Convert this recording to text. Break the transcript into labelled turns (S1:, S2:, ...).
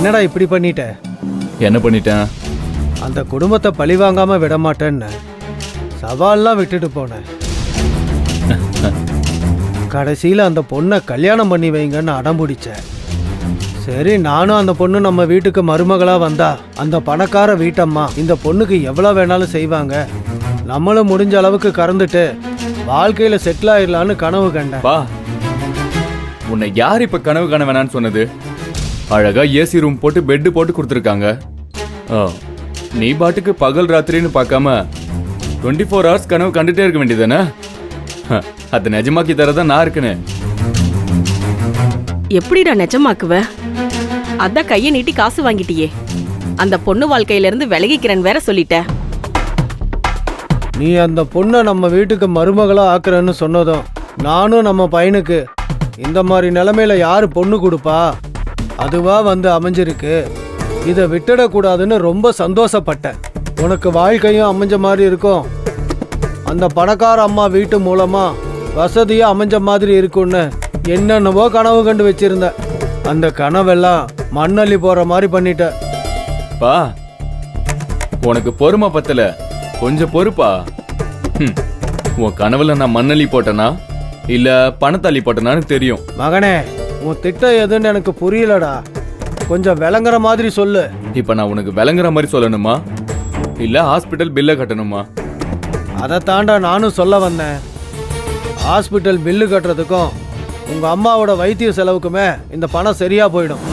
S1: என்னடா இப்படி பண்ணிட்ட?
S2: என்ன பண்ணிட்டேன்?
S1: அந்த குடும்பத்தை பழி வாங்காம விட மாட்டேன்னு சவால்லாம் விட்டுட்டு போனேன். கடைசியில் அந்த பொண்ணை கல்யாணம் பண்ணி வைங்கன்னு அடம் பிடிச்சேன். சரி, நானும் அந்த பொண்ணு நம்ம வீட்டுக்கு மருமகளா வந்தா அந்த பணக்கார வீட்டம்மா இந்த பொண்ணுக்கு எவ்வளோ வேணாலும் செய்வாங்க, நம்மளும் முடிஞ்ச அளவுக்கு கறந்துட்டு வாழ்க்கையில செட்டில் ஆயிடலான்னு கனவு கண்டேன்.
S2: பா, உன்னை யார் இப்ப கனவு காண வேணான்னு சொன்னது? அழகா ஏசி ரூம் போட்டு பெட்டு போட்டு கொடுத்துருக்காங்க. நீ பாட்டுக்கு பகல் ராத்திரின்னு பார்க்காம 24 hours கனவு கண்டுட்டே இருக்க வேண்டியதானே? அது நிஜமாக்கி தரதான் நான் இருக்குன்னு.
S3: எப்படிடா நிஜமாக்குவ? அதான் கையை நீட்டி காசு வாங்கிட்டியே, அந்த பொண்ணு வாழ்க்கையில இருந்து விலகிக்கிறேன்னு வேற சொல்லிட்ட.
S1: நீ அந்த பொண்ணை நம்ம வீட்டுக்கு மருமகளா ஆக்குறன்னு சொன்னதும் நானும் நம்ம பையனுக்கு இந்த மாதிரி நிலைமையில யாரு பொண்ணு கொடுப்பா, அதுவா வந்து அமைஞ்சிருக்கு, இதை விட்டுடக்கூடாதுன்னு ரொம்ப சந்தோஷப்பட்டேன். உனக்கு வாழ்க்கையும் அமைஞ்ச மாதிரி இருக்கும், அந்த பணக்கார அம்மா வீட்டு மூலமா வசதியா அமைஞ்ச மாதிரி இருக்கும்னு என்னென்னவோ கனவு கண்டு வச்சிருந்த. அந்த கனவெல்லாம் மண்ணள்ளி போற மாதிரி பண்ணிட்ட.
S2: பா, உனக்கு பொறுமை பத்தல, கொஞ்சம் பொறுப்பா. உன் கனவுல நான் மண்ணள்ளி போட்டனா இல்ல பணத்தள்ளி போட்டனான்னு தெரியும்.
S1: மகனே, உன் திட்டம் எதுன்னு எனக்கு புரியலடா, கொஞ்சம் விளங்குற மாதிரி சொல்லு.
S2: இப்ப நான் உனக்கு விளங்குற மாதிரி சொல்லணுமா இல்ல ஹாஸ்பிட்டல் பில்ல கட்டணுமா?
S1: அதை தாண்டா நானும் சொல்ல வந்தேன். ஹாஸ்பிட்டல் பில்லு கட்டுறதுக்கும் உங்க அம்மாவோட வைத்திய செலவுக்குமே இந்த பணம் சரியா போயிடும்.